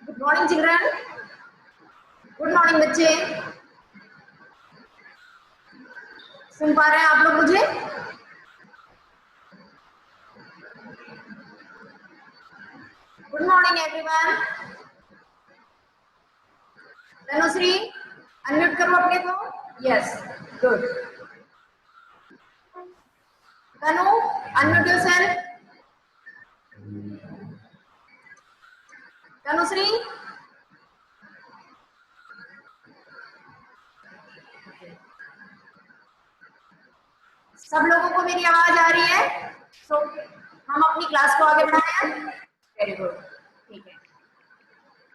Good morning children. Good morning बच्चे। सुन पा रहे हैं आप लोग मुझे? Good morning everyone. Tanushree unmute करो अपने को। Yes good. Tanu unmute yourself. Tanushree सब लोगों को मेरी आवाज आ रही है? हम अपनी क्लास को आगे बढ़ाएं। वेरी गुड, ठीक है।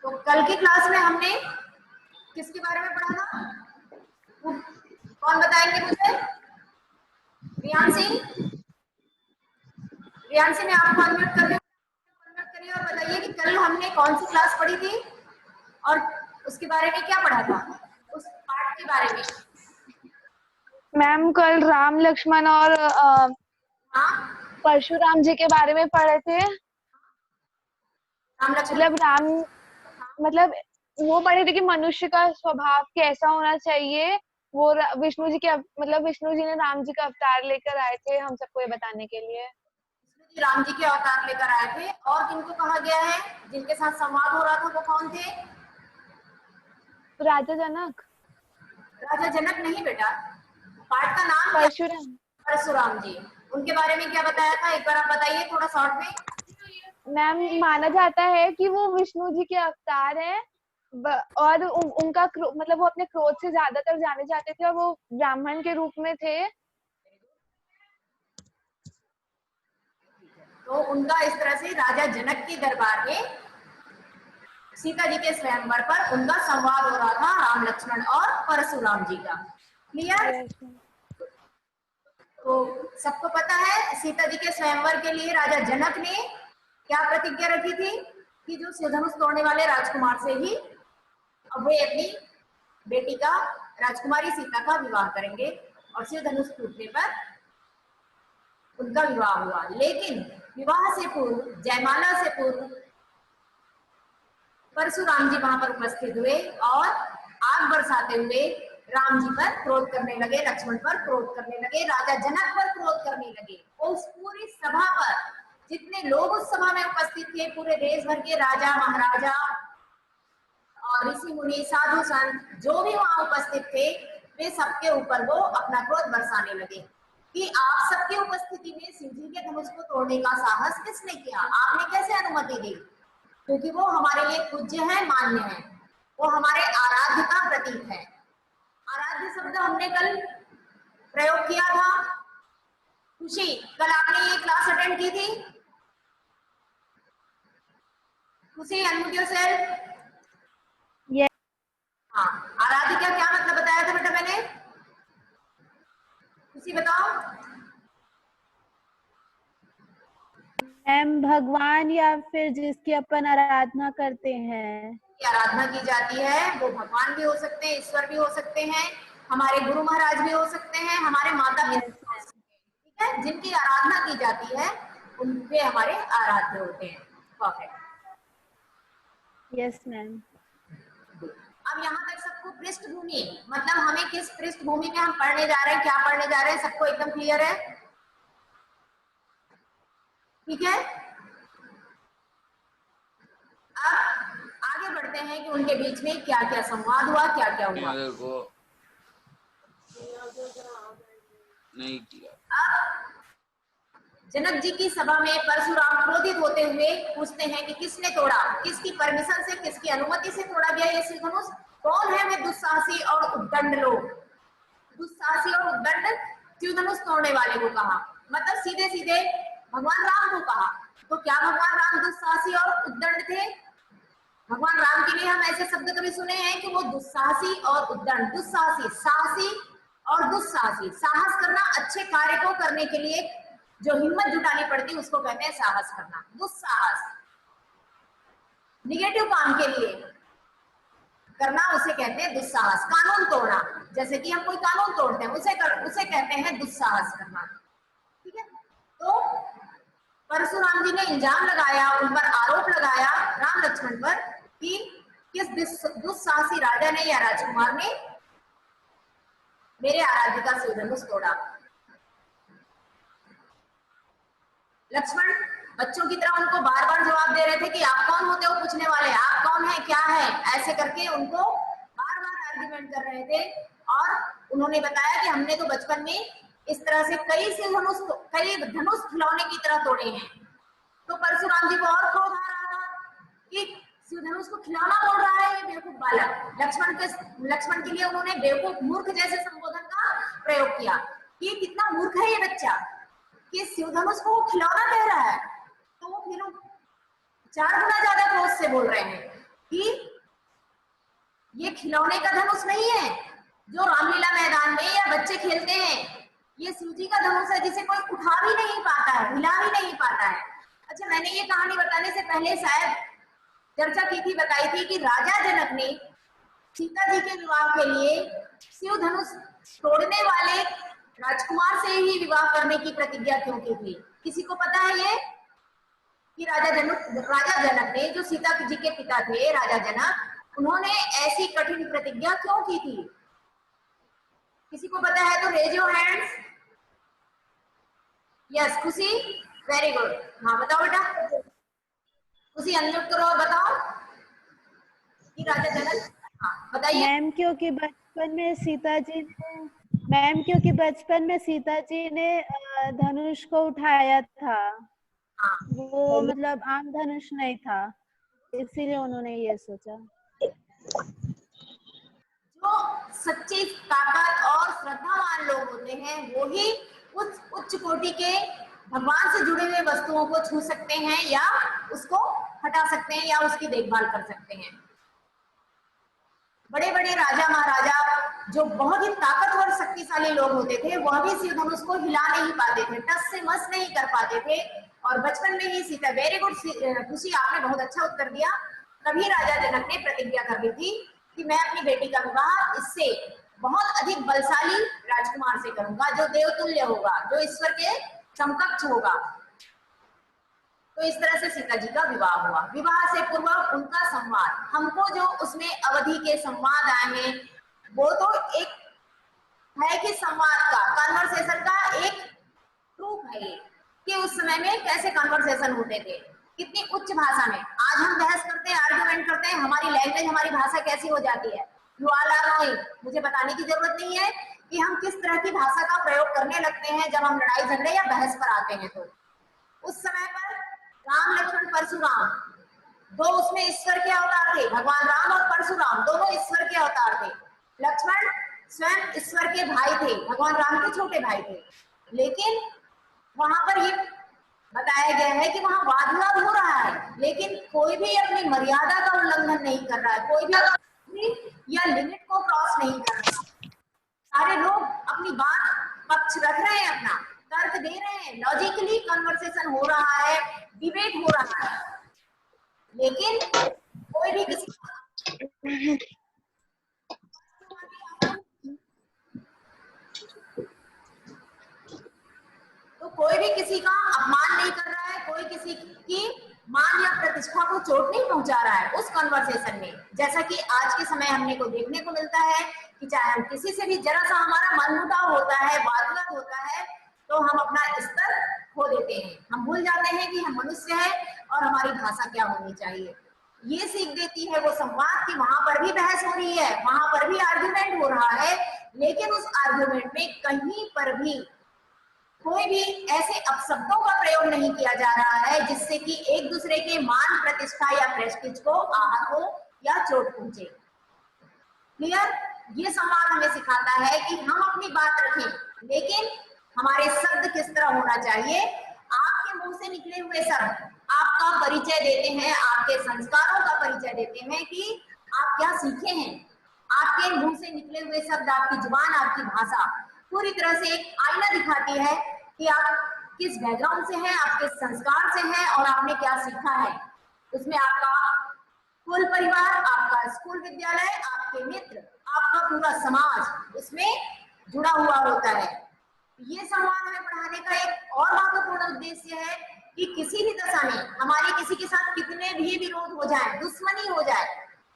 तो कल की क्लास में हमने किसके बारे में पढ़ा था? कौन बताएंगे मुझे? रियांसी। रियांसी मैं आपको अनम्यूट कर दूं, अनम्यूट करिए और बताइए कि कल हमने कौन सी क्लास पढ़ी थी और उसके बारे में क्या पढ़ा था, उस पार्ट के बारे में। मैम कल राम लक्ष्मण और परशुराम जी के बारे में पढ़े थे। मतलब वो पढ़े थे कि मनुष्य का स्वभाव कैसा होना चाहिए। वो विष्णु जी के विष्णु जी ने राम जी का अवतार लेकर आए थे हम सबको ये बताने के लिए। विष्णु जी राम जी के अवतार लेकर आए थे। और किनको कहा गया है जिनके साथ संवाद हो रहा था, वो कौन थे? राजा जनक। राजा जनक नहीं बेटा, पाठ का नाम परशुराम। परशुराम जी। उनके बारे में क्या बताया था, एक बार आप बताइए थोड़ा शॉर्ट में। मैम माना जाता है कि वो विष्णु जी के अवतार हैं और उनका वो अपने क्रोध से ज्यादातर जाने जाते थे और वो ब्राह्मण के रूप में थे। तो उनका इस तरह से राजा जनक के दरबार में सीता जी के स्वयंवर पर उनका संवाद हो रहा था, राम लक्ष्मण और परशुराम जी का। क्लियर? तो सबको पता है सीता जी के स्वयंवर के लिए राजा जनक ने क्या प्रतिज्ञा रखी थी कि जो शिवधनुष तोड़ने वाले राजकुमार से ही अब वे अपनी बेटी का, राजकुमारी सीता का विवाह करेंगे। और शिवधनुष टूटने पर उनका विवाह हुआ। लेकिन विवाह से पूर्व, जयमाला से पूर्व परशुराम जी वहां पर उपस्थित हुए और आग बरसाते हुए राम जी पर क्रोध करने लगे, लक्ष्मण पर क्रोध करने लगे, राजा जनक पर क्रोध करने लगे। उस पूरी सभा पर जितने लोग उस सभा में उपस्थित थे, पूरे देश भर के राजा महाराजा और ऋषि मुनि साधु संत जो भी वहां उपस्थित थे, वे सबके ऊपर वो अपना क्रोध बरसाने लगे कि आप सबकी उपस्थिति में शिव जी के धनुष को तोड़ने का साहस किसने किया, आपने कैसे अनुमति दी? क्योंकि वो हमारे लिए पूज्य है, मान्य है, वो हमारे आराध्य का प्रतीक है। आराध्य शब्द हमने कल प्रयोग किया था। खुशी, कल आपने ये क्लास अटेंड की थी? खुशी अनम्यूट योरसेल्फ। हाँ, आराध्य का क्या मतलब बताया था बेटा मैंने? खुशी बताओ। मैम भगवान या फिर जिसकी अपन आराधना करते हैं, आराधना की जाती है, वो भगवान भी हो सकते हैं, ईश्वर भी हो सकते हैं, हमारे गुरु महाराज भी हो सकते हैं, हमारे माता पिता भी हो सकते हैं। ठीक है, जिनकी आराधना की जाती है उनके हमारे आराध्य होते हैं। परफेक्ट। Yes ma'am. अब यहाँ तक सबको पृष्ठभूमि, मतलब हमें किस पृष्ठभूमि में हम पढ़ने जा रहे हैं, क्या पढ़ने जा रहे हैं, सबको एकदम क्लियर है? ठीक है, अब आगे बढ़ते हैं कि उनके बीच में क्या क्या संवाद हुआ, क्या क्या हुआ। नहीं किया। जनक जी की सभा में परशुराम क्रोधित होते हुए पूछते हैं कि किसने तोड़ा, किसकी परमिशन से, किसकी अनुमति से तोड़ा गया ये शिवधनुष? कौन है वे दुस्साहसी और उद्दंड लोग? दुस्साहसी और उद्दंड शिवधनुष तोड़ने वाले को कहा, मतलब सीधे सीधे भगवान राम को कहा। तो क्या भगवान राम दुस्साहसी और उद्दंड थे? भगवान राम के लिए हम ऐसे शब्द कभी सुने हैं कि वो दुस्साहसी और उद्दंड? दुस्साहसी, साहसी और दुस्साहसी, साहस करना, अच्छे कार्य को करने के लिए जो हिम्मत जुटानी पड़ती उसको कहते हैं साहस करना। दुस्साहस निगेटिव काम के लिए करना, उसे कहते हैं दुस्साहस। कानून तोड़ना, जैसे कि हम कोई कानून तोड़ते हैं उसे कहते हैं दुस्साहस करना। ठीक है, तो परशुराम जी ने इल्जाम लगाया, उन पर आरोप लगाया राम लक्ष्मण पर कि किस दुस्साहसी राजा ने या राजकुमार ने मेरे आराध्य का शिवधनुष तोड़ा। लक्ष्मण बच्चों की तरह उनको बार बार जवाब दे रहे थे कि आप कौन होते हो पूछने वाले, आप कौन है, क्या है, ऐसे करके उनको बार बार आर्ग्यूमेंट कर रहे थे। और उन्होंने बताया कि हमने तो बचपन में इस तरह से कई धनुष खिलौने की तरह तोड़े हैं। तो परशुराम जी को और क्रोध आ रहा था कि शिवधनुष को खिलौना बोल रहा है ये बेवकूफ बालक। लक्ष्मण के लिए उन्होंने बेवकूफ मूर्ख जैसे संबोधन का प्रयोग किया कि कितना मूर्ख है ये बच्चा कि शिवधनुष को खिलौना कह रहा है। तो वो फिर 4 गुना ज्यादा क्रोध से बोल रहे हैं कि ये खिलौने का धनुष नहीं है जो रामलीला मैदान में या बच्चे खेलते हैं, ये शिव जी का धनुष है जिसे कोई उठा भी नहीं पाता है, हिला भी नहीं पाता है। अच्छा, मैंने ये कहानी बताने से पहले शायद चर्चा की थी, बताई थी कि राजा जनक ने सीता जी के विवाह के लिए शिव धनुष तोड़ने वाले राजकुमार से ही विवाह करने की प्रतिज्ञा क्यों की थी? किसी को पता है ये कि राजा जनक ने, जो सीता जी के पिता थे राजा जनक, उन्होंने ऐसी कठिन प्रतिज्ञा क्यों की थी? किसी को पता है तो रेज योर हैंड्स। यस, खुशी, वेरी गुड। हाँ बताओ बेटा, खुशी अनम्यूट करो और बताओ कि राजा जनक, हाँ बताइए। मैम क्योंकि बचपन में सीता जी ने धनुष को उठाया था, हाँ, वो मतलब आम धनुष नहीं था, इसीलिए उन्होंने ये सोचा। जो सच्ची ताकत और श्रद्धावान लोग होते हैं वो ही उच्च कोटि के भगवान से जुड़े हुए वस्तुओं को छू सकते हैं या उसको हटा सकते हैं या उसकी देखभाल कर सकते हैं। बड़े बड़े राजा महाराजा जो बहुत ही ताकतवर शक्तिशाली लोग होते थे वह भी शिवधनुष को हिला नहीं पाते थे, टस से मस नहीं कर पाते थे। और बचपन में ही सीता, वेरी गुड खुशी, आपने बहुत अच्छा उत्तर दिया। तभी राजा जनक ने प्रतिज्ञा कर ली थी कि मैं अपनी बेटी का विवाह इससे बहुत अधिक बलशाली राजकुमार से करूंगा जो देवतुल्य होगा, जो ईश्वर के समकक्ष होगा। तो इस तरह से सीता जी का विवाह हुआ। विवाह से पूर्व उनका संवाद, हमको जो उसमें अवधि के संवाद आए हैं वो तो एक है कि संवाद का, कन्वर्सेशन का एक प्रूफ है ये कि उस समय में कैसे कन्वर्सेशन होते थे, कितनी उच्च भाषा में। आज हम बहस करते हैं, आर्गुमेंट करते हैं, हमारी लैंग्वेज, हमारी भाषा कैसी हो जाती है। यू ऑल आर नोइंग, मुझे बताने की जरूरत नहीं है कि हम किस तरह की भाषा का प्रयोग करने लगते हैं जब हम लड़ाई झगड़े या बहस पर आते हैं। तो उस समय पर राम लक्ष्मण परशुराम, दो उसमें ईश्वर के अवतार थे, भगवान राम और परशुराम दोनों ईश्वर के अवतार थे। लक्ष्मण स्वयं ईश्वर के भाई थे, भगवान राम के छोटे भाई थे। लेकिन वहां पर ये बताया गया है कि वहां वाद विवाद हो रहा है लेकिन कोई भी अपनी मर्यादा का उल्लंघन नहीं कर रहा है, कोई भी या लिमिट को क्रॉस नहीं कर रहा। सारे लोग अपनी बात पक्ष रख रहे हैं, अपना तर्क दे रहे हैं, लॉजिकली कन्वर्सेशन हो रहा है, डिबेट हो रहा है, लेकिन कोई भी किसी का अपमान नहीं कर रहा है, कोई किसी की मान या प्रतिष्ठा को चोट नहीं पहुंचा रहा है उस कन्वर्सेशन में। जैसा कि आज के समय हमने को देखने को मिलता है कि चाहे हम किसी से भी जरा सा हमारा मनमुटाव होता है, वादविवाद होता है, तो हम अपना स्तर खो देते हैं, हम भूल जाते हैं कि हम मनुष्य हैं और हमारी भाषा क्या होनी चाहिए। ये सीख देती है वो संवाद कि वहां पर भी बहस हो रही है, वहां पर भी आर्ग्यूमेंट हो रहा है, लेकिन उस आर्ग्यूमेंट में कहीं पर भी कोई भी ऐसे अपशब्दों का प्रयोग नहीं किया जा रहा है जिससे कि एक दूसरे के मान, प्रतिष्ठा या प्रेस्टीज को आहत हो या चोट पहुंचे। क्लियर? ये संवाद हमें सिखाता है कि हम अपनी बात रखें लेकिन हमारे शब्द किस तरह होना चाहिए। आपके मुंह से निकले हुए शब्द आपका परिचय देते हैं, आपके संस्कारों का परिचय देते हैं कि आप क्या सीखे हैं। आपके मुंह से निकले हुए शब्द, आपकी जुबान, आपकी भाषा पूरी तरह से एक आईना दिखाती है कि आप किस बैकग्राउंड से हैं, आपके संस्कार से हैं और आपने क्या सीखा है। उसमें आपका कुल परिवार, आपका स्कूल विद्यालय, आपके मित्र, आपका पूरा समाज उसमें जुड़ा हुआ होता है। ये संवाद हमें पढ़ाने का एक और महत्वपूर्ण उद्देश्य है कि किसी भी दशा में हमारे किसी के साथ कितने भी विरोध हो जाए, दुश्मनी हो जाए,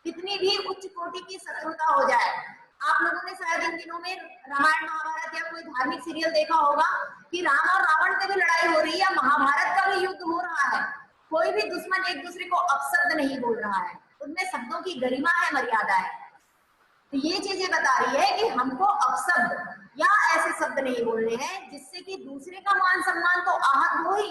कितनी भी उच्च कोटि की शत्रुता हो जाए। आप लोगों ने शायद इन दिनों में रामायण महाभारत या कोई धार्मिक सीरियल देखा होगा कि राम और रावण की भी लड़ाई हो रही है, महाभारत का भी युद्ध हो रहा है, कोई भी दुश्मन एक दूसरे को अपशब्द नहीं बोल रहा है, उनमें शब्दों की गरिमा है, मर्यादा है। तो ये चीजें बता रही है कि हमको अपशब्द या ऐसे शब्द नहीं बोलने हैं जिससे कि दूसरे का मान सम्मान तो आहत हो ही,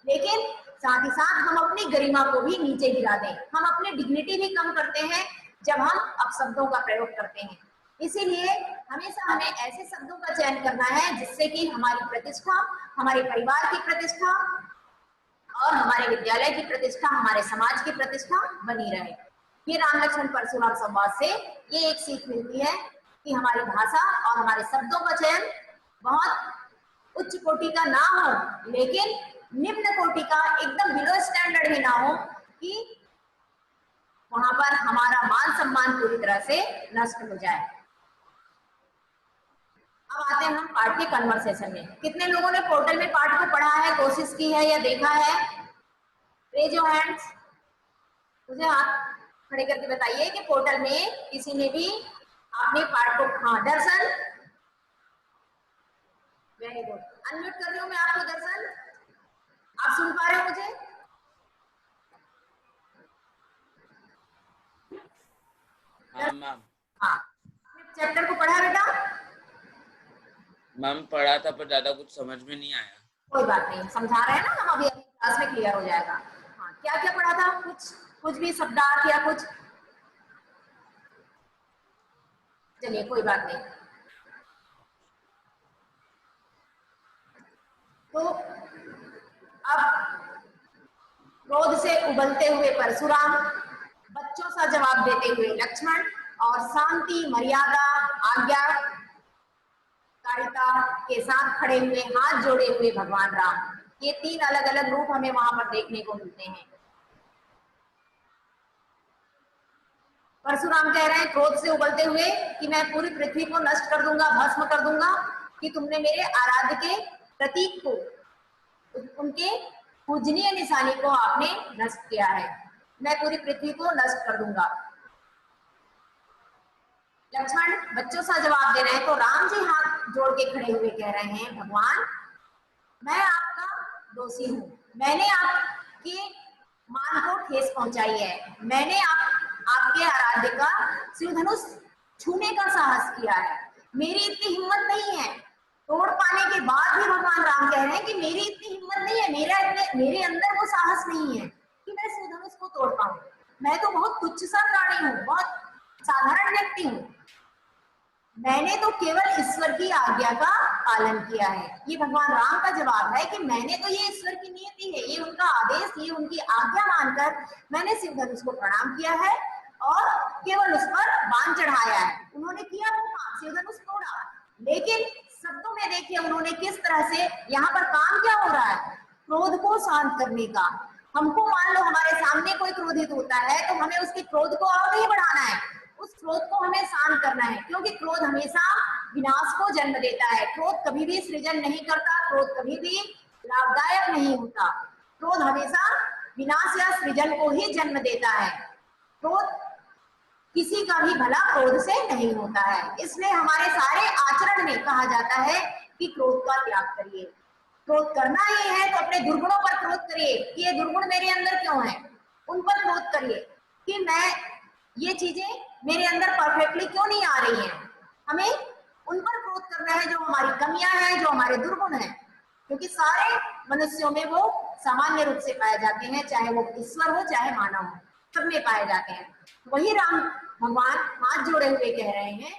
लेकिन साथ ही साथ हम अपनी गरिमा को भी नीचे गिरा दें, हम अपनी डिग्निटी भी कम करते हैं जब हम अपशब्दों का प्रयोग करते हैं। इसीलिए हमेशा हमें ऐसे शब्दों का चयन करना है जिससे कि हमारी प्रतिष्ठा, हमारे परिवार की प्रतिष्ठा और हमारे विद्यालय की प्रतिष्ठा, हमारे समाज की प्रतिष्ठा बनी रहे। ये राम लक्ष्मण परशुराम संवाद से ये एक सीख मिलती है कि हमारी भाषा और हमारे शब्दों का चयन बहुत उच्च कोटि का ना हो, लेकिन निम्न कोटि का, एकदम बिलो स्टैंडर्ड ही ना हो कि वहां पर हमारा मान सम्मान पूरी तरह से नष्ट हो जाए। अब आते हैं हम पाठ के कन्वर्सेशन में। कितने लोगों ने पोर्टल में पाठ को पढ़ा है, कोशिश की है या देखा है? Raise your hands. मुझे हाथ खड़े करके बताइए कि पोर्टल में किसी ने भी अपने पाठ को, हाँ दर्शन, वेरी गुड। अनम्यूट कर रही हूँ मैं आपको। दर्शन, आप सुन पा रहे हो मुझे? हाँ मैम। हाँ, चैप्टर को पढ़ा बेटा? मैम पढ़ा था पर ज्यादा कुछ समझ में नहीं आया। कोई बात नहीं, समझा रहे हैं ना हम, अभी क्लास में क्लियर हो जाएगा। हाँ, क्या क्या पढ़ा था? कुछ भी शब्दार्थ या कुछ? चलिए कोई बात नहीं। तो अब क्रोध से उबलते हुए परशुराम, बच्चों सा जवाब देते हुए लक्ष्मण और शांति, मर्यादा, आज्ञा कारिता के साथ खड़े हुए, हाथ जोड़े हुए भगवान राम, ये तीन अलग अलग रूप हमें वहां पर देखने को मिलते हैं। परशुराम कह रहे हैं क्रोध से उबलते हुए कि मैं पूरी पृथ्वी को नष्ट कर दूंगा, भस्म कर दूंगा, कि तुमने मेरे आराध्य के प्रतीक को, उनके पूजनीय निशानी को आपने नष्ट किया है, मैं पूरी पृथ्वी को नष्ट कर दूंगा। लक्ष्मण बच्चों सा जवाब दे रहे हैं, तो राम जी हाथ जोड़ के खड़े हुए कह रहे हैं, भगवान मैं आपका दोषी हूँ, मैंने आपके मान को ठेस पहुंचाई है, मैंने आपके आराध्य का शिवधनुष छूने का साहस किया है, मेरी इतनी हिम्मत नहीं है। तोड़ पाने के बाद भी भगवान राम कह रहे हैं कि मेरी इतनी हिम्मत नहीं है, मेरे अंदर वो साहस नहीं है कि मैं शिवधनुष को तोड़ पाऊं। मैं तो बहुत तुच्छ सा प्राणी हूँ, बहुत साधारण व्यक्ति हूँ, मैंने तो केवल ईश्वर की आज्ञा का पालन किया है। ये भगवान राम का जवाब है कि मैंने तो, ये ईश्वर की नियति है, ये उनका आदेश, ये उनकी आज्ञा मानकर मैंने शिवधनुष को प्रणाम किया है और केवल उस पर बाण चढ़ाया है। उन्होंने किया वो काम, शिवधनुष तोड़ा, लेकिन शब्दों में देखिए उन्होंने किस तरह से, यहाँ पर काम क्या हो रहा है? क्रोध को शांत करने का। हमको मान लो हमारे सामने कोई क्रोधित होता है तो हमें उसके क्रोध को और नहीं बढ़ाना है, उस क्रोध को हमें शांत करना है, क्योंकि क्रोध हमेशा विनाश को जन्म देता है। क्रोध कभी भी सृजन नहीं करता, क्रोध कभी भी लाभदायक नहीं होता, क्रोध हमेशा विनाश या सृजन को ही जन्म देता है। क्रोध किसी का भी भला क्रोध से नहीं होता है, इसलिए हमारे सारे आचरण में कहा जाता है कि क्रोध का त्याग करिए। क्रोध करना ही है तो अपने दुर्गुणों पर क्रोध करिए कि ये दुर्गुण मेरे अंदर क्यों है, उन पर क्रोध करिए कि मैं, ये चीजें मेरे अंदर परफेक्टली क्यों नहीं आ रही हैं। हमें उन पर क्रोध करना है जो हमारी कमियां हैं, जो हमारे दुर्गुण हैं, क्योंकि सारे मनुष्यों में वो सामान्य रूप से पाए जाते हैं, चाहे वो ईश्वर हो चाहे मानव हो, सब में पाए जाते हैं। वही राम भगवान हाथ जोड़े हुए कह रहे हैं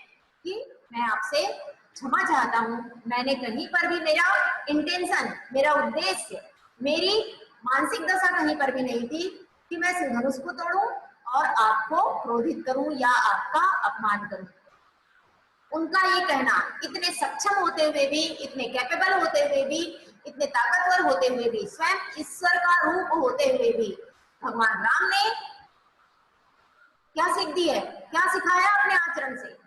कि मैं आपसे क्षमा चाहता हूँ, मैंने कहीं पर भी, मेरा इंटेंशन, मेरा उद्देश्य, मेरी मानसिक दशा कहीं पर भी नहीं थी कि मैं शिवधनुष को तोड़ूं और आपको क्रोधित करूं या आपका अपमान करूं। उनका ये कहना, इतने सक्षम होते हुए भी, इतने कैपेबल होते हुए भी, इतने ताकतवर होते हुए भी, स्वयं ईश्वर का रूप होते हुए भी, भगवान राम ने क्या सीख दी है, क्या सिखाया अपने आचरण से?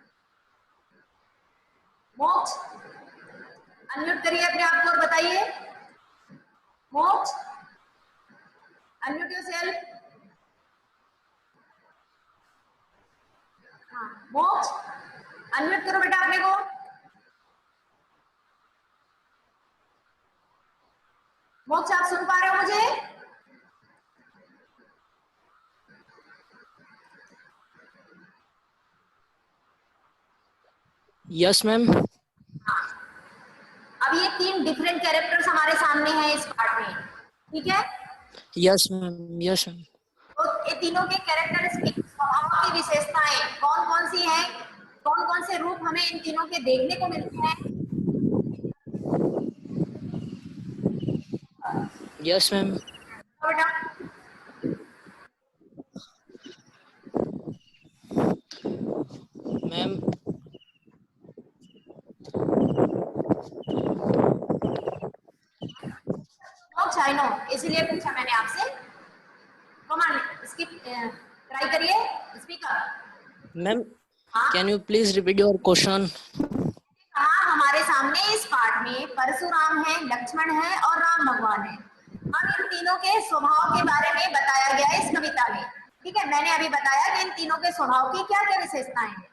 मोक्ष। अनम्यूट करिए अपने आप को और बताइए, मोक्ष, अनम्यूट योरसेल्फ। हाँ, मोक्ष अनम्यूट करो बेटा अपने को। मोक्ष आप सुन पा रहे हो मुझे? Yes ma'am. अब ये 3 डिफरेंट कैरेक्टर्स हमारे सामने हैं इस पार्ट में, ठीक है? Yes ma'am. Yes ma'am. तो ये तीनों के कैरेक्टरिस्टिक स्वभाव की विशेषताएं कौन कौन सी हैं, कौन कौन से रूप हमें इन तीनों के देखने को मिलते हैं? Yes ma'am. तो बेटा मैम आई नो, इसीलिए पूछा मैंने आपसे। कमान इसकी ट्राई करिए, स्पीकर। मैम हाँ, can you please repeat your question? कहा हमारे सामने इस पाठ में परशुराम है, लक्ष्मण है और राम भगवान है। अब इन तीनों के स्वभाव के बारे में बताया गया है इस कविता में, ठीक है? मैंने अभी बताया कि इन तीनों के स्वभाव की क्या क्या विशेषताएं हैं,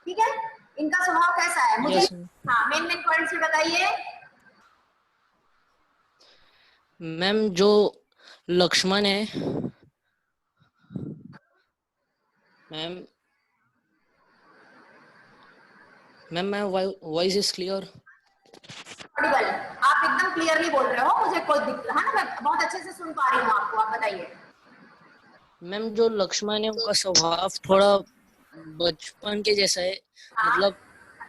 ठीक है? इनका स्वभाव कैसा है मुझे Yes, ma'am. हाँ मेन मेन पॉइंट्स भी बताइए। मैम जो लक्ष्मण है मैम, मैम मैं वॉइस इज क्लियर? ऑडिबल, आप एकदम क्लियरली बोल रहे हो, मुझे कोई दिक्कत है ना, मैं बहुत अच्छे से सुन पा रही हूँ आपको। आप बताइए। मैम जो लक्ष्मण है उनका स्वभाव थोड़ा बचपन के जैसा है, मतलब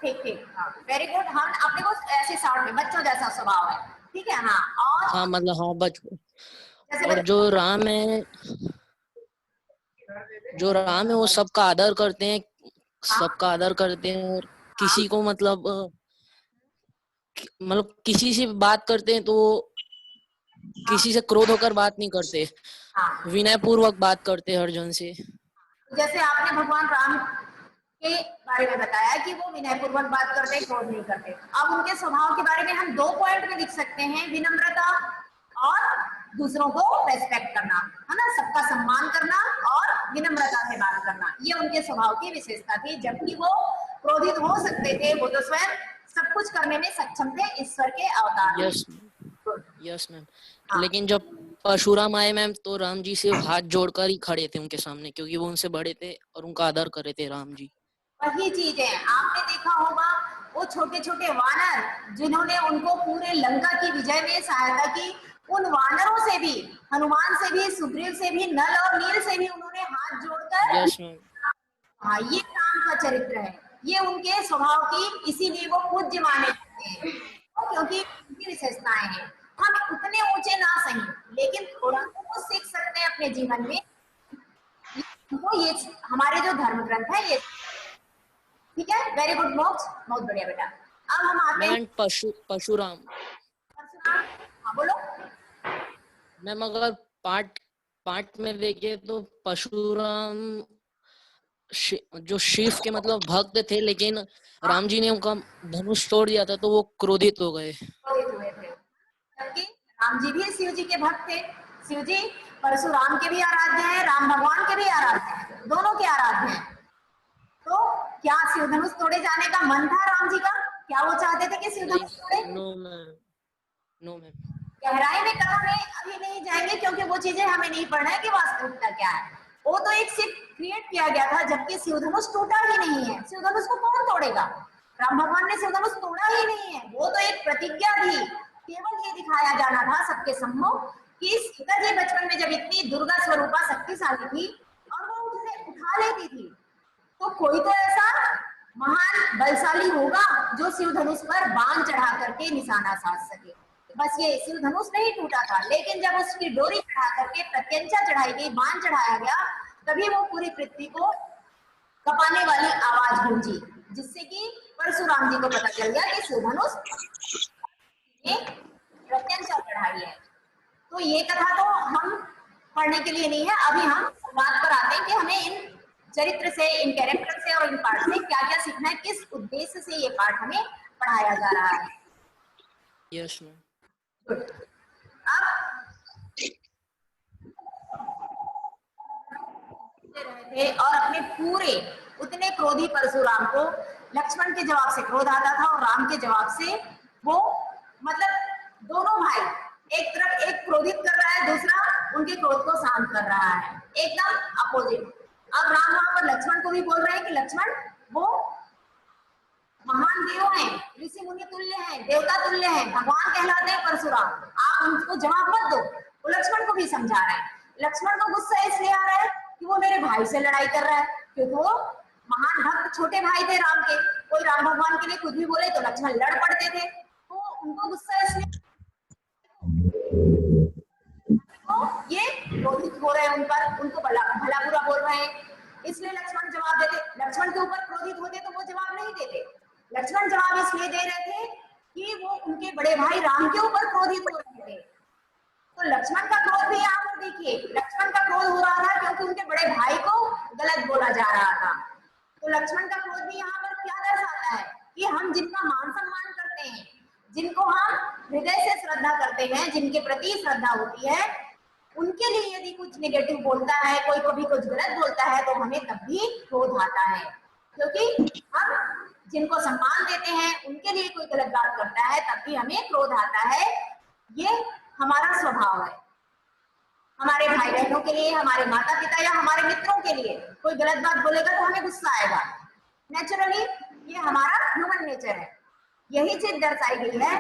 ठीक ठीक, हाँ वेरी गुड। हम अपने को ऐसे शॉर्ट में बच्चों जैसा स्वभाव है, ठीक है? हाँ, और हाँ मतलब हाँ बचपन। जैसे और जो राम है, वो सबका आदर करते हैं, सबका आदर करते हैं और किसी को मतलब किसी से बात करते हैं तो वो किसी से क्रोध होकर बात नहीं करते, हाँ, विनय पूर्वक बात करते हैं हर जन से। जैसे आपने भगवान राम के बारे में बताया कि वो विनय पूर्वक बात करते, क्रोध नहीं करते। अब उनके स्वभाव के बारे में हम 2 पॉइंट में लिख सकते हैं, विनम्रता और दूसरों को रेस्पेक्ट करना, है ना? सबका सम्मान करना और विनम्रता से बात करना, ये उनके स्वभाव की विशेषता थी। जबकि वो क्रोधित हो सकते थे, वो तो स्वयं सब कुछ करने में सक्षम थे, ईश्वर के अवतार थे। Yes yes ma'am. लेकिन जब परशुराम आए मैम तो राम जी से हाथ जोड़कर ही खड़े थे उनके सामने, क्योंकि वो उनसे बड़े थे और उनका आदर कर रहे थे राम जी। वही चीज है, आपने देखा होगा वो छोटे छोटे वानर जिन्होंने उनको पूरे लंका की विजय में सहायता की, उन वानरों से भी, हनुमान से भी, सुग्रीव से भी, नल और नील से भी उन्होंने हाथ जोड़कर, यस मैम। हाँ ये राम का चरित्र है, ये उनके स्वभाव की, इसीलिए वो पूज्य माने जाते हैं, क्योंकि उनकी विशेषताएं हैं। हम उतने ऊंचे ना सही, लेकिन थोड़ा तो कुछ सीख सकते हैं अपने जीवन में। तो ये हमारे जो धर्म ग्रंथ है ये, ठीक है? वेरी गुड मोक्ष, बहुत बढ़िया बेटा। अब हम आते हैं मैम परशुराम परशुराम। हाँ बोलो। मैम, अगर पार्ट पार्ट में देखे तो परशुराम जो शिव के मतलब भक्त थे, लेकिन राम जी ने उनका धनुष तोड़ दिया था तो वो क्रोधित हो गए। क्रोधित हुए थे, जबकि राम जी भी शिव जी के भक्त थे। शिव जी परशुराम के भी आराध्य हैं, राम भगवान के भी आराध्य हैं, दोनों के आराध्य हैं। तो क्या शिव धनुष तोड़े जाने का मन था राम जी का? क्या वो चाहते थे कि शिव धनुष तोड़े? No ma'am, no ma'am. गहराई में कथा में अभी नहीं जाएंगे, क्योंकि वो चीजें हमें नहीं पढ़ना है कि वास्तविकता क्या है। वो तो एक सिर्फ क्रिएट किया गया था, जबकि शिव धनुष टूटा ही नहीं है। शिव धनुष को कौन तोड़ेगा? राम भगवान ने शिव धनुष तोड़ा ही नहीं है, वो तो एक प्रतिज्ञा थी। केवल ये दिखाया जाना था सबके सम्मुख कि सीता जी बचपन में जब इतनी दुर्गा स्वरूपा शक्तिशाली थी और वो उसे उठा लेती थी, तो कोई तो ऐसा महान बलशाली होगा जो शिव धनुष पर बाण चढ़ा करके निशाना साध सके। बस ये शिव धनुष नहीं टूटा था, लेकिन जब उसकी डोरी चढ़ा करके प्रत्यंचा चढ़ाई गई, बाण चढ़ाया गया, तभी वो पूरी पृथ्वी को कपाने वाली आवाज गूंजी, जिससे कि परशुराम जी को पता चल गया कि शिव धनुष ने प्रत्यंचा चढ़ाई है। तो ये कथा तो हम पढ़ने के लिए नहीं है। अभी हम बात पर आते हैं कि हमें इन चरित्र से, इन कैरेक्टर से और इन पाठ से क्या क्या सीखना है, किस उद्देश्य से ये पाठ हमें पढ़ाया जा रहा है। Yes ma'am. अब थे और अपने पूरे उतने क्रोधी परशुराम को लक्ष्मण के जवाब से क्रोध आता था और राम के जवाब से वो मतलब दोनों भाई एक तरफ एक क्रोधित कर रहा है, दूसरा उनके क्रोध को शांत कर रहा है, एकदम अपोजिट। अब राम वहां पर लक्ष्मण को भी बोल रहे हैं कि लक्ष्मण वो महान देव हैं, ऋषि मुनि तुल्य हैं, देवता तुल्य हैं, भगवान कहलाते हैं परशुराम, आप उनको जवाब मत दो। वो लक्ष्मण को भी समझा रहा है। लक्ष्मण को गुस्सा इसलिए आ रहा है कि वो मेरे भाई से लड़ाई कर रहा है, क्योंकि वो महान भक्त छोटे भाई थे राम के, कोई राम भगवान के लिए कुछ भी बोले तो लक्ष्मण लड़ पड़ते थे, तो उनको गुस्सा इसलिए तो ये क्रोधित हो रहे हैं उन पर, उनको भला बुरा बोल रहे हैं, इसलिए लक्ष्मण जवाब देते। लक्ष्मण के ऊपर क्रोधित होते तो वो जवाब नहीं देते। लक्ष्मण जवाब इसलिए दे रहे थे कि वो उनके बड़े भाई राम के ऊपर क्रोधित हो रहे थे। तो लक्ष्मण का क्रोध भी यहाँ पर देखिए, लक्ष्मण का क्रोध हो रहा था क्योंकि उनके बड़े भाई को गलत बोला जा रहा था। तो लक्ष्मण का क्रोध भी यहाँ पर क्या दर्शाता है कि हम जिनका मान सम्मान करते हैं, जिनको हम हृदय से श्रद्धा करते हैं, जिनके प्रति श्रद्धा होती है, उनके लिए यदि कुछ नेगेटिव बोलता है, कोई कभी कुछ गलत बोलता है, तो हमें तब भी क्रोध आता है, क्योंकि हम जिनको सम्मान देते हैं उनके लिए कोई गलत बात करता है तब भी हमें क्रोध आता है। ये हमारा स्वभाव है। हमारे भाई बहनों के लिए, हमारे माता पिता या हमारे मित्रों के लिए कोई गलत बात बोलेगा तो हमें गुस्सा आएगा, नेचुरली, ये हमारा ह्यूमन नेचर है। यही चीज दर्शाई गई है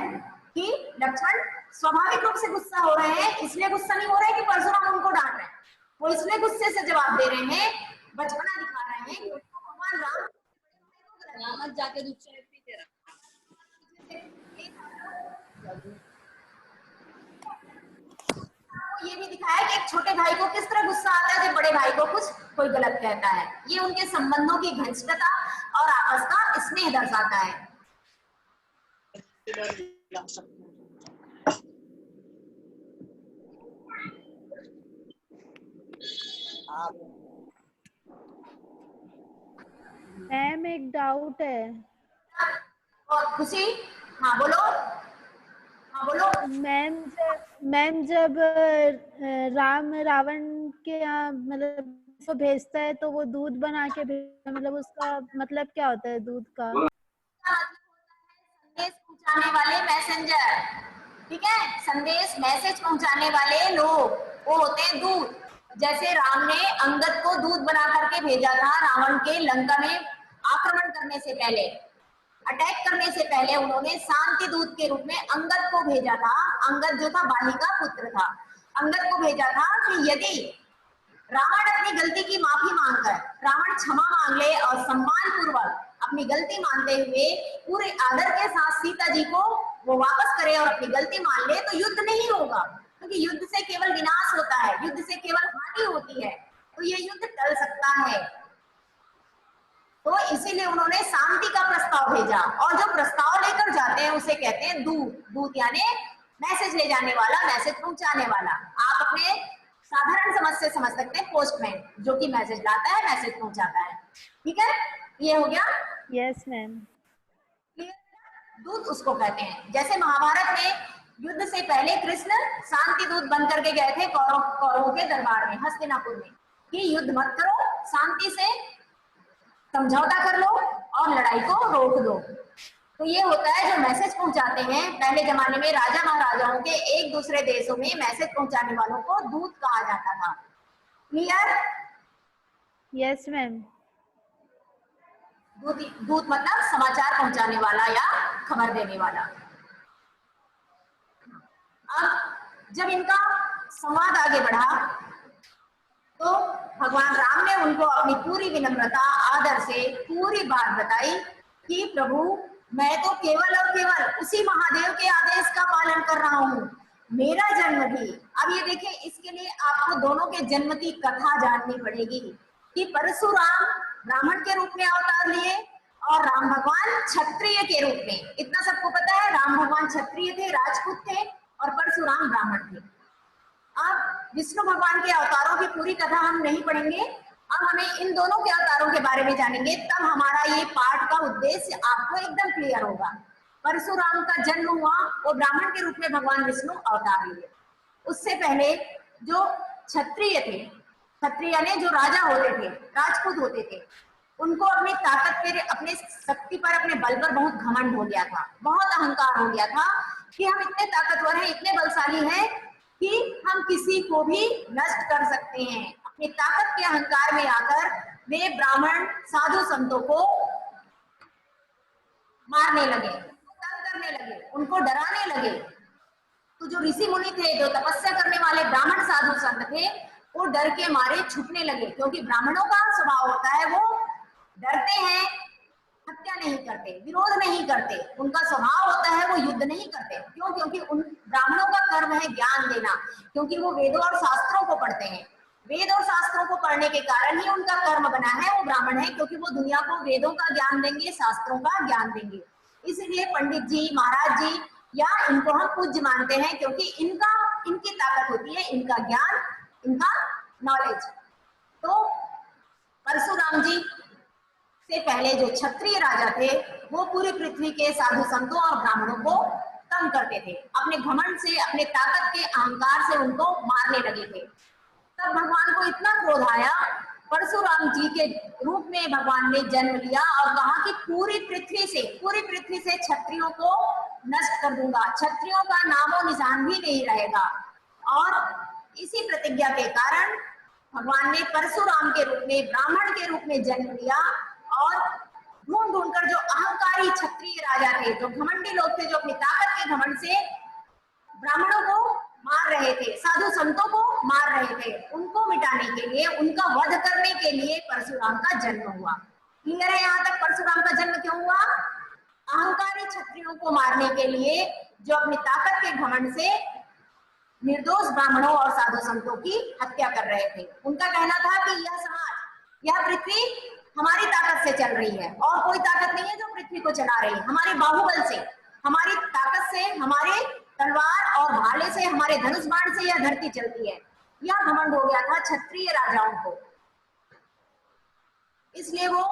कि लक्ष्मण स्वाभाविक रूप से गुस्सा हो रहे हैं, इसलिए गुस्सा नहीं हो रहे कि परशुराम उनको डांट रहे हैं, वो इसलिए गुस्से से जवाब दे रहे हैं, बचपना दिखा रहे हैं, क्योंकि भगवान राम जाके दूध चाय पीते रहा। ये भी दिखाया कि एक छोटे भाई को किस तरह गुस्सा आता है जब बड़े भाई को कुछ कोई गलत कहता है। ये उनके संबंधों की घनिष्ठता और आपस का स्नेह दर्शाता है। मैम एक डाउट है। और खुशी, हाँ बोलो, हाँ बोलो। मैम जब राम रावण के यहाँ मतलब उसको भेजता है तो वो दूध बना के मतलब उसका मतलब क्या होता है दूध का? संदेश पहुंचाने वाले मैसेंजर, ठीक है, संदेश मैसेज पहुंचाने वाले लोग, वो होते हैं दूत। जैसे राम ने अंगद को दूत बना करके भेजा था रावण के लंका में आक्रमण करने से पहले, अटैक करने से पहले उन्होंने शांति दूत के रूप में अंगद को भेजा था। अंगद जो था बाली का पुत्र था, अंगद को भेजा था कि यदि रावण अपनी गलती की माफी मांगकर रावण क्षमा मांग ले और सम्मान पूर्वक अपनी गलती मानते हुए पूरे आदर के साथ सीता जी को वो वापस करे और अपनी गलती मान ले तो युद्ध नहीं होगा, क्योंकि युद्ध से केवल विनाश होता है, युद्ध से केवल हानि होती है, तो ये युद्ध टल सकता है। तो इसीलिए उन्होंने शांति का प्रस्ताव भेजा, और जो प्रस्ताव लेकर जाते हैं उसे कहते हैं दूत। दूत यानी मैसेज ले जाने वाला, मैसेज पहुंचाने वाला। आप अपने साधारण समझ से समझ सकते हैं पोस्टमैन, जो कि मैसेज लाता है, मैसेज पहुंचाता है, ठीक है, ये हो गया। Yes ma'am. दूत उसको कहते हैं। जैसे महाभारत में युद्ध से पहले कृष्ण शांति दूत बन करके गए थे कौरवों के दरबार में, हस्तिनापुर में, कि युद्ध मत करो, शांति से समझौता कर लो और लड़ाई को रोक दो। तो ये होता है जो मैसेज पहुंचाते हैं। पहले जमाने में राजा महाराजाओं के एक दूसरे देशों में मैसेज पहुंचाने वालों को दूत कहा जाता था। क्लियर? Yes ma'am. दूत मतलब समाचार पहुंचाने वाला या खबर देने वाला। अब जब इनका संवाद आगे बढ़ा तो भगवान राम ने उनको अपनी पूरी विनम्रता आदर से पूरी बात बताई कि प्रभु मैं तो केवल और केवल उसी महादेव के आदेश का पालन कर रहा हूँ, मेरा जन्म भी। अब ये देखिए, इसके लिए आपको दोनों के जन्म की कथा जाननी पड़ेगी कि परशुराम ब्राह्मण के रूप में अवतार लिए और राम भगवान क्षत्रिय के रूप में। इतना सबको पता है, राम भगवान क्षत्रिय थे, राजपूत थे, और परशुराम ब्राह्मण थे। अब विष्णु भगवान के अवतारों की पूरी कथा हम नहीं पढ़ेंगे, अब हमें इन दोनों के अवतारों के बारे में जानेंगे, तब हमारा ये पाठ का उद्देश्य आपको एकदम क्लियर होगा। परशुराम का जन्म हुआ, वो ब्राह्मण के रूप में भगवान विष्णु अवतार लिए। उससे पहले जो क्षत्रिय थे, क्षत्रिय ने जो राजा होते थे, राजपूत होते थे, उनको अपनी ताकत पर, अपने शक्ति पर, अपने बल पर बहुत घमंड हो गया था, बहुत अहंकार हो गया था कि हम इतने ताकतवर हैं, इतने बलशाली हैं कि हम किसी को भी नष्ट कर सकते हैं। अपनी ताकत के अहंकार में आकर वे ब्राह्मण साधु संतों को मारने लगे, तंग करने लगे, उनको डराने लगे। तो जो ऋषि मुनि थे, जो तपस्या करने वाले ब्राह्मण साधु संत थे, वो डर के मारे छुपने लगे, क्योंकि ब्राह्मणों का स्वभाव होता है वो डरते हैं, हत्या नहीं करते, विरोध नहीं करते। उनका स्वभाव होता है वो युद्ध नहीं करते। क्यों? क्योंकि उन ब्राह्मणों का कर्म है ज्ञान देना, क्योंकि वो वेदों और शास्त्रों को पढ़ते हैं। वेद और शास्त्रों को पढ़ने के कारण ही उनका कर्म बना है, वो ब्राह्मण है, क्योंकि वो दुनिया को वेदों का ज्ञान देंगे, शास्त्रों का ज्ञान देंगे। इसलिए पंडित जी, महाराज जी या इनको हम पूज्य मानते हैं, क्योंकि इनकी ताकत होती है, इनका ज्ञान, इनका नॉलेज। तो परशुराम जी से पहले जो क्षत्रिय राजा थे, वो पूरी पृथ्वी के साधु संतों और ब्राह्मणों को तंग करते थे। अपने घमंड से, अपने ताकत के अहंकार से उनको मारने लगे थे। तब भगवान को इतना क्रोध आया, परशुराम जी के रूप में भगवान ने जन्म लिया और कहा कि पूरी पृथ्वी से क्षत्रियों को नष्ट कर दूंगा, क्षत्रियों का नामो निशान भी नहीं रहेगा। और इसी प्रतिज्ञा के कारण भगवान ने परशुराम के रूप में, ब्राह्मण के रूप में जन्म लिया और ढूंढ ढूंढकर जो अहंकारी क्षत्रिय राजा थे, जो घमंडी लोग थे, जो अपनी ताकत के घमंड से ब्राह्मणों को मार रहे थे, साधु संतों को मार रहे थे, उनको मिटाने के लिए, उनका वध करने के लिए परशुराम का जन्म हुआ। क्लियर है यहाँ तक परशुराम का जन्म क्यों हुआ? अहंकारी क्षत्रियों को मारने के लिए, जो अपनी ताकत के घमंड से निर्दोष ब्राह्मणों और साधु संतों की हत्या कर रहे थे। उनका कहना था कि यह समाज, यह पृथ्वी हमारी ताकत से चल रही है और कोई ताकत नहीं है जो पृथ्वी को चला रही है। हमारे बाहुबल से, हमारी ताकत से, हमारे तलवार और भाले से, हमारे धनुष बाण से यह धरती चलती है। यह घमंड हो गया था क्षत्रिय राजाओं को। इसलिए वो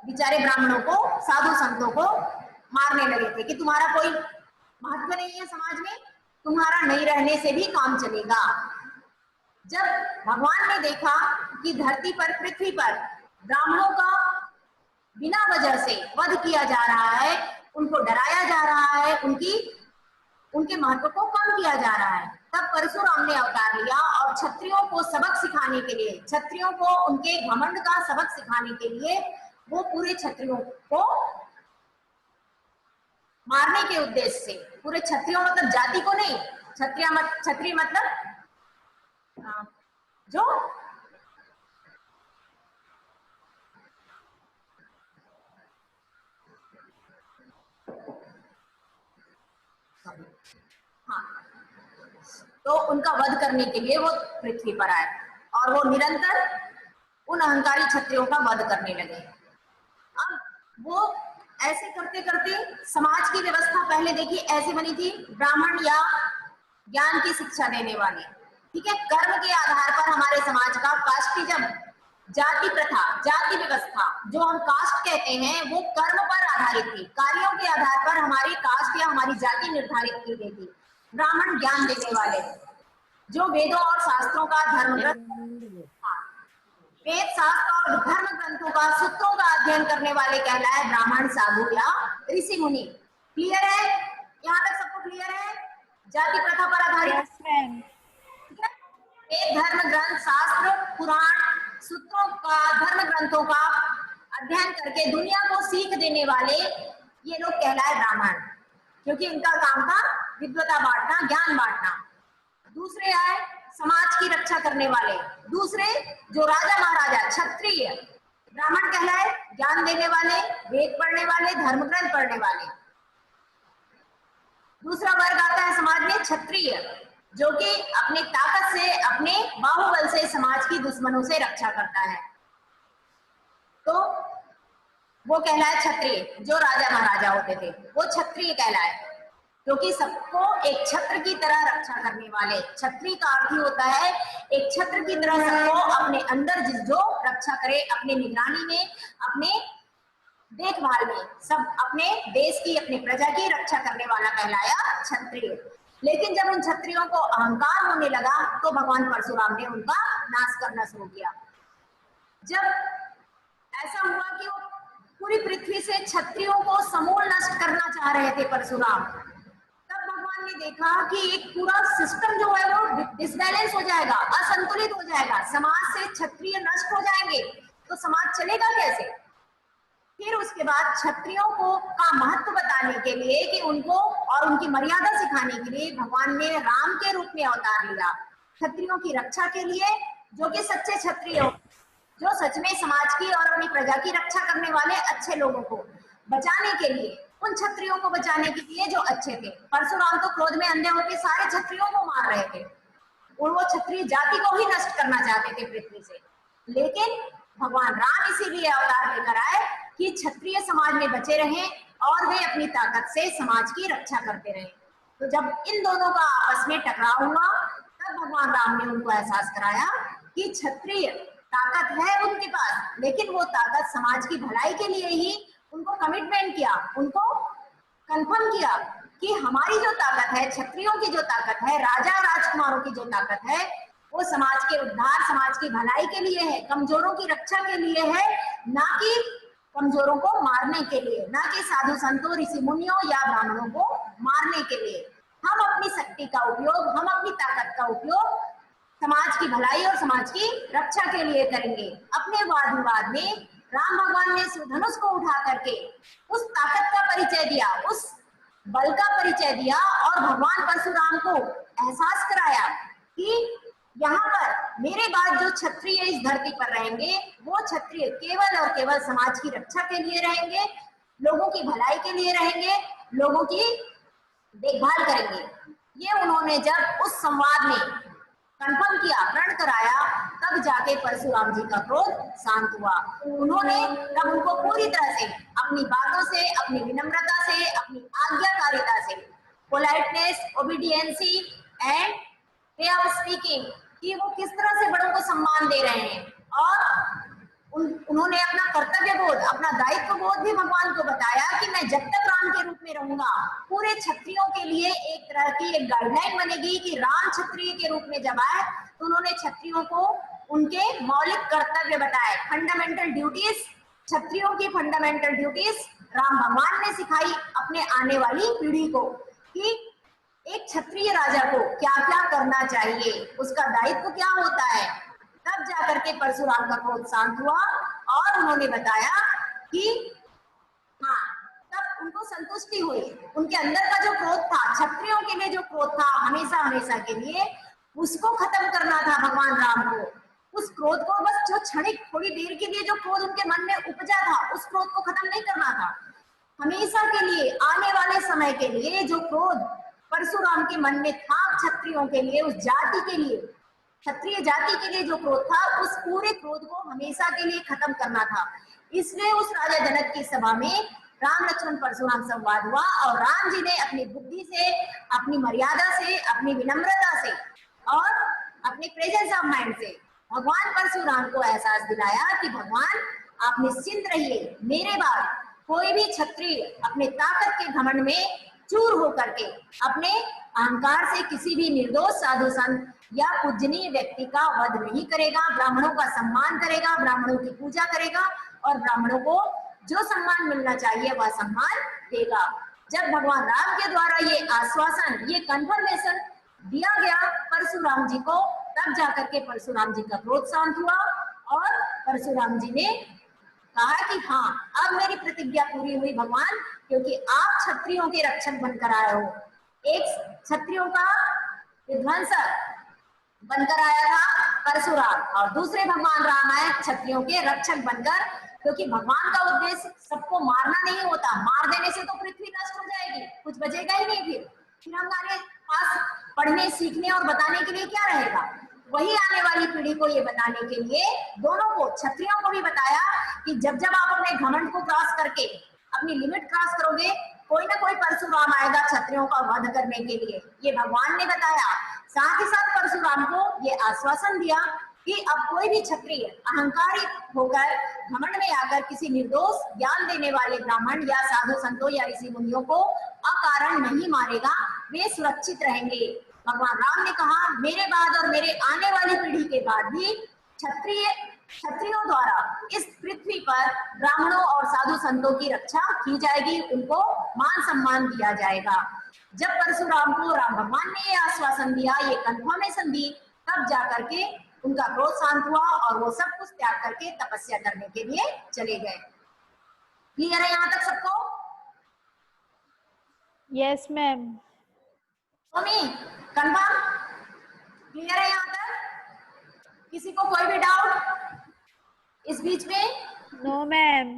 बेचारे ब्राह्मणों को, साधु संतों को मारने लगे थे कि तुम्हारा कोई महत्व नहीं है समाज में, तुम्हारा नहीं रहने से भी काम चलेगा। जब भगवान ने देखा कि धरती पर, पृथ्वी पर ब्राह्मणों का बिना वजह से वध किया जा रहा है, उनको डराया जा रहा है, उनके महत्व को कम किया जा रहा है, तब परशुराम ने अवतार लिया और क्षत्रियों को सबक सिखाने के लिए, क्षत्रियों को उनके घमंड का सबक सिखाने के लिए वो पूरे क्षत्रियों को मारने के उद्देश्य से, पूरे क्षत्रियों मतलब जाति को नहीं, क्षत्रिय मतलब जो तो उनका वध करने के लिए वो पृथ्वी पर आए और वो निरंतर उन अहंकारी क्षत्रियों का वध करने लगे। अब वो ऐसे करते करते समाज की व्यवस्था पहले देखिए ऐसी बनी थी, ब्राह्मण या ज्ञान की शिक्षा देने वाले, ठीक है, कर्म के आधार पर हमारे समाज का कास्टिज्म, जाति प्रथा, जाति व्यवस्था जो हम कास्ट कहते हैं, वो कर्म पर आधारित थी। कार्यों के आधार पर हमारी कास्ट या हमारी जाति निर्धारित की गई थी। ब्राह्मण ज्ञान देने वाले, जो वेदों और शास्त्रों का वेद शास्त्र और धर्म ग्रंथों का, सूत्रों का अध्ययन करने वाले कहलाए ब्राह्मण, साधु या ऋषि मुनि। क्लियर है? यहाँ तक सबको क्लियर है? जाति प्रथा पर आधारित वेद, धर्म ग्रंथ, शास्त्र, पुराण, सूत्रों का, धर्म ग्रंथों का अध्ययन करके दुनिया को सीख देने वाले ये लोग कहलाए ब्राह्मण, क्योंकि इनका काम था विद्वता बांटना, ज्ञान बांटना। दूसरे आए समाज की रक्षा करने वाले, दूसरे जो राजा महाराजा क्षत्रिय, ब्राह्मण कहलाए ज्ञान देने वाले, वेद पढ़ने वाले, धर्म ग्रंथ पढ़ने वाले। दूसरा वर्ग आता है समाज में क्षत्रिय, जो कि अपनी ताकत से, अपने बाहुबल से समाज की दुश्मनों से रक्षा करता है, तो वो कहलाए क्षत्रिय। जो राजा महाराजा होते थे वो क्षत्रिय कहलाए, क्योंकि सबको एक छत्र की तरह रक्षा करने वाले। क्षत्रिय का अर्थ ही होता है एक छत्र की तरह सबको अपने अंदर जो रक्षा करे, अपने निगरानी में, अपने देखभाल में, सब अपने देश की, अपने प्रजा की रक्षा करने वाला कहलाया क्षत्रिय। लेकिन जब उन क्षत्रियों को अहंकार होने लगा तो भगवान परशुराम ने उनका नाश करना शुरू किया। जब ऐसा हुआ कि वो पूरी पृथ्वी से क्षत्रियों को समूल नष्ट करना चाह रहे थे परशुराम। तब भगवान ने देखा कि एक पूरा सिस्टम जो है वो डिसबैलेंस हो जाएगा, असंतुलित हो जाएगा, समाज से क्षत्रिय नष्ट हो जाएंगे, तो समाज चलेगा कैसे। फिर उसके बाद क्षत्रियों को का महत्व बताने के लिए कि उनको और उनकी मर्यादा सिखाने के लिए भगवान ने राम के रूप में अवतार लिया, क्षत्रियों की रक्षा के लिए, जो कि सच्चे क्षत्रिय हो, जो सच में समाज की और अपनी प्रजा की रक्षा करने वाले अच्छे लोगों को बचाने के लिए, उन क्षत्रियों को बचाने के लिए जो अच्छे थे। परशुराम तो क्रोध में अंधे होकर सारे क्षत्रियों को मार रहे थे और वो क्षत्रिय जाति को ही नष्ट करना चाहते थे पृथ्वी से। लेकिन भगवान राम इसीलिए अवतार लेकर आए कि क्षत्रिय समाज में बचे रहें और वे अपनी ताकत से समाज की रक्षा करते रहें। तो जब इन दोनों का आपस में टकराव हुआ तब भगवान राम ने उनको एहसास कराया कि क्षत्रिय ताकत है उनके पास, लेकिन वो ताकत समाज की भलाई के लिए ही उनको कमिटमेंट किया, उनको कंफर्म किया कि हमारी जो ताकत है, क्षत्रियों की जो ताकत है, राजा राजकुमारों की जो ताकत है, वो समाज के उद्धार, समाज की भलाई के लिए है, कमजोरों की रक्षा के लिए है, ना कि कमजोरों को मारने के लिए, ना कि साधु संतों, ऋषि मुनियों या ब्राह्मणों को मारने के लिए। हम अपनी शक्ति का उपयोग, हम अपनी ताकत का उपयोग समाज की भलाई और समाज की रक्षा के लिए करेंगे। अपने वाद विवाद में राम भगवान ने धनुष को उठा करके उस ताकत का परिचय दिया, उस बल का परिचय दिया और भगवान परशुराम को एहसास कराया कि यहाँ पर मेरे बाद जो क्षत्रिय इस धरती पर रहेंगे वो क्षत्रिय केवल और केवल समाज की रक्षा के लिए रहेंगे, लोगों की भलाई के लिए रहेंगे, लोगों की देखभाल करेंगे। ये उन्होंने जब उस संवाद में कंफर्म किया, प्रण कराया, तब जाके परशुराम जी का क्रोध शांत हुआ। उन्होंने तब उनको पूरी तरह से अपनी बातों से, अपनी विनम्रता से, अपनी आज्ञाकारिता से, politeness, obedience and way of speaking, कि वो किस तरह से बड़ों को सम्मान दे रहे हैं, और उन्होंने अपना कर्तव्य बोध, अपना दायित्व बोध भी भगवान को बताया कि मैं जब तक राम के रूप में रहूंगा, पूरे क्षत्रियों के लिए एक तरह की एक गाइडलाइन बनेगी कि राम क्षत्रिय के रूप में जब आए तो उन्होंने क्षत्रियों को उनके मौलिक कर्तव्य बताए, फंडामेंटल ड्यूटीज, क्षत्रियों की फंडामेंटल ड्यूटीज राम भगवान ने सिखाई अपने आने वाली पीढ़ी को कि एक क्षत्रिय राजा को क्या क्या करना चाहिए, उसका दायित्व क्या होता है। तब जाकर के परशुराम का क्रोध शांत हुआ और उन्होंने बताया कि हाँ, तब उनको संतुष्टि हुई। उनके अंदर का जो क्रोध था, क्षत्रियों के लिए जो क्रोध था हमेशा हमेशा के लिए, उसको खत्म करना था भगवान राम को। उस क्रोध को बस जो क्षणिक थोड़ी देर के लिए जो क्रोध उनके मन में उपजा था, उस क्रोध को खत्म नहीं करना था। हमेशा के लिए, आने वाले समय के लिए जो क्रोध परशुराम के मन में था क्षत्रियों के लिए, उस जाति के लिए, क्षत्रिय जाति के लिए जो क्रोध था, उस पूरे क्रोध को हमेशा के लिए खत्म करना था। इसलिए उस राजा जनक की सभा में राम लक्ष्मण परशुराम संवाद हुआ और राम जी ने अपनी बुद्धि से, अपनी मर्यादा से, अपनी विनम्रता से और अपने प्रेजेंस ऑफ माइंड से भगवान परशुराम को एहसास दिलाया कि भगवान आप निश्चिंत रहिए, मेरे बाद कोई भी क्षत्रिय अपने ताकत के घमंड में चूर होकर के अपने अहंकार से किसी भी निर्दोष साधु संत या पूजनीय व्यक्ति का वध नहीं करेगा, ब्राह्मणों का सम्मान करेगा, ब्राह्मणों की पूजा करेगा और ब्राह्मणों को जो सम्मान मिलना चाहिए वह सम्मान देगा। जब भगवान राम के द्वारा ये आश्वासन, ये कंफर्मेशन दिया गया परशुराम जी को, तब जाकर के परशुराम जी का क्रोध शांत हुआ और परशुराम जी ने कहा कि हाँ, अब मेरी प्रतिज्ञा पूरी हुई भगवान, क्योंकि आप क्षत्रियों के रक्षक बनकर आए हो। एक क्षत्रियों का विध्वंसक बनकर आया था परशुराम और दूसरे भगवान राम आए क्षत्रियों के रक्षक बनकर, क्योंकि भगवान का उद्देश्य सबको मारना नहीं होता। मार देने से तो पृथ्वी नष्ट हो जाएगी, कुछ बचेगा ही नहीं। फिर हमारे पास पढ़ने, सीखने और बताने के लिए क्या रहेगा। वही आने वाली पीढ़ी को ये बताने के लिए दोनों को, क्षत्रियों को भी बताया कि जब जब आप अपने घमंड को क्रॉस करके अपनी लिमिट क्रॉस करोगे, कोई ना कोई परशुराम आएगा क्षत्रियों का वध करने के लिए। ये भगवान ने बताया। साथ ही साथ परशुराम को ये आश्वासन दिया कि अब कोई भी क्षत्रिय अहंकारी होकर घमंड में आकर किसी निर्दोष ज्ञान देने वाले ब्राह्मण या साधु संतों या ऋषि मुनियों को अकारण नहीं मारेगा, वे सुरक्षित रहेंगे। भगवान राम ने कहा मेरे बाद और मेरे आने वाली पीढ़ी के बाद भी क्षत्रिय क्षत्रियों द्वारा इस पृथ्वी पर ब्राह्मणों और साधु संतों की रक्षा की जाएगी, उनको मान सम्मान दिया जाएगा। जब परशुराम को राम भगवान ने ये आश्वासन दिया, ये कंफर्मेशन दी, तब जाकर के उनका क्रोध शांत हुआ और वो सब कुछ त्याग करके तपस्या करने के लिए चले गए। क्लियर है यहाँ तक सबको? Yes ma'am. Mummy confirm? Clear है यहाँ तक? किसी को कोई भी डाउट इस बीच में? No ma'am.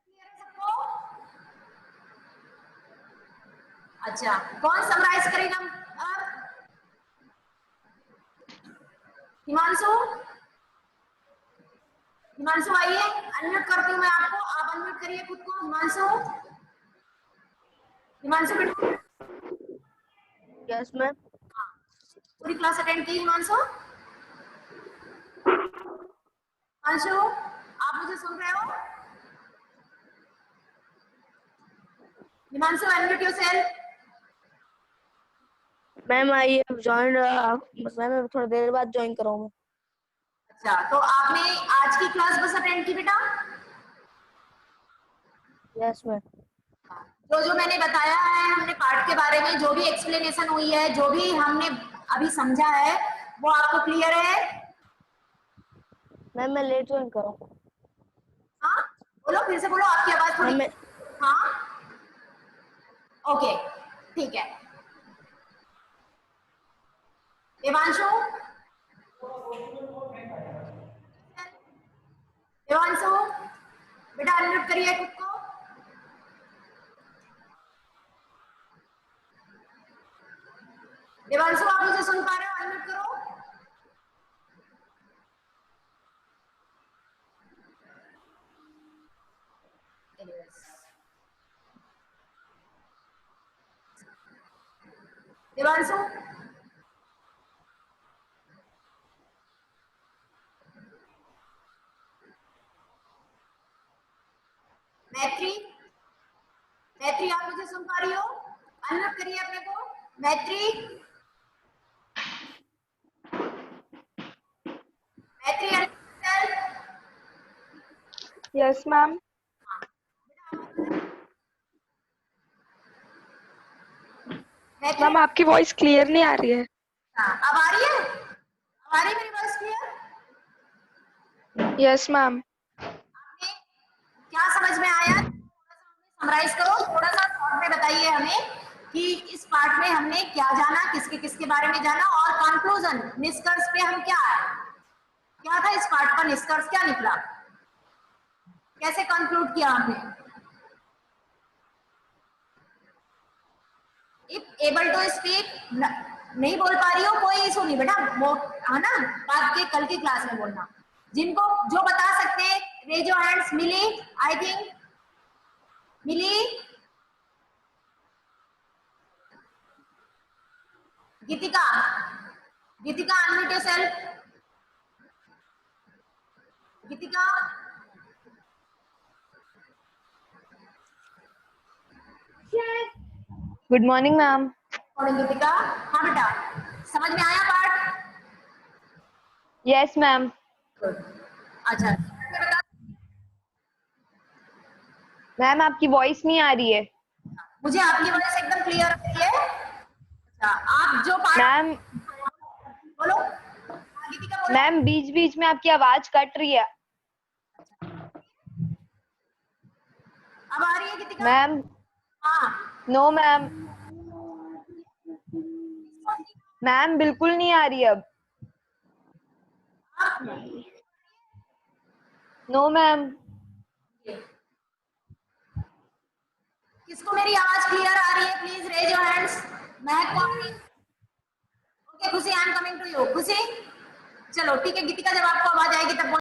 क्लियर है सबको? अच्छा, कौन समराइज करेगा अब? हिमांशु, हिमांशु आइए, अनम्यूट करती हूँ मैं आपको, आप अनम्यूट करिए खुद को। हिमांशु, हिमांशु बेटा। Yes ma'am. पूरी क्लास अटेंड की हिमांशु? हिमांशु, आप मुझे सुन रहे हो? Himanshu, unmute yourself. Ma'am I have joined, बस मैम थोड़ी देर बाद ज्वाइन कराऊंगा। अच्छा, तो आपने आज की क्लास बस अटेंड की बेटा? Yes ma'am. जो मैंने बताया है, हमने पाठ के बारे में जो भी एक्सप्लेनेशन हुई है, जो भी हमने अभी समझा है, वो आपको क्लियर है? मैम मैं लेट ज्वाइन करूँ? हाँ बोलो, फिर से बोलो, आपकी आवाज थोड़ी। मैं हाँ ओके ठीक है। देवांशु, देवांशु बेटा अनम्यूट करिए खुद को। देवांशु, आप मुझे सुन पा रहे हो? अनम्यूट करो। देवांशु, मैत्री, मैत्री आप मुझे सुन पा रही हो? अनम्यूट करिए अपने को। मैत्री, मैत्री यस मैम। मैम आपकी वॉइस क्लियर नहीं आ रही है। अब आ रही है? अब आ रही है मेरी वॉइस क्लियर? Yes ma'am. आपने क्या समझ में आया? समराइज करो, थोड़ा सा शॉर्ट में बताइए हमें कि इस पार्ट में हमने क्या जाना, किसके किसके बारे में जाना, और कंक्लूजन, निष्कर्ष पे हम क्या आए, क्या था इस पार्ट का निष्कर्ष, क्या निकला, कैसे कंक्लूड किया हमने? इफ एबल टू स्पीक, नहीं बोल पा रही हो कोई इशू नहीं बेटा, है ना, बात के कल की क्लास में बोलना। जिनको जो बता सकते हैं raise your hands. Mili, I think Mili, Geetika, Geetika unmute yourself. Geetika, good morning ma'am. Morning Geetika. हाँ बेटा, समझ में आया पार्ट? Yes ma'am. अच्छा बेटा, मैम आपकी वॉइस नहीं आ रही है। मुझे आपकी वॉइस एकदम क्लियर आ रही है। अच्छा, आप जो पार्ट मैम, बोलो। हाँ, गीतिका बोलो। मैम बीच बीच में आपकी आवाज कट रही है। अब आ रही है गीतिका? मैम हाँ, नो मैम, मैम बिल्कुल नहीं आ रही अब। No ma'am. किसको मेरी आवाज क्लियर आ रही है? Please raise your hands. Mahak को, okay Khushi, I am coming to you. Khushi चलो ठीक है, गीतिका जब आपको आवाज आएगी तब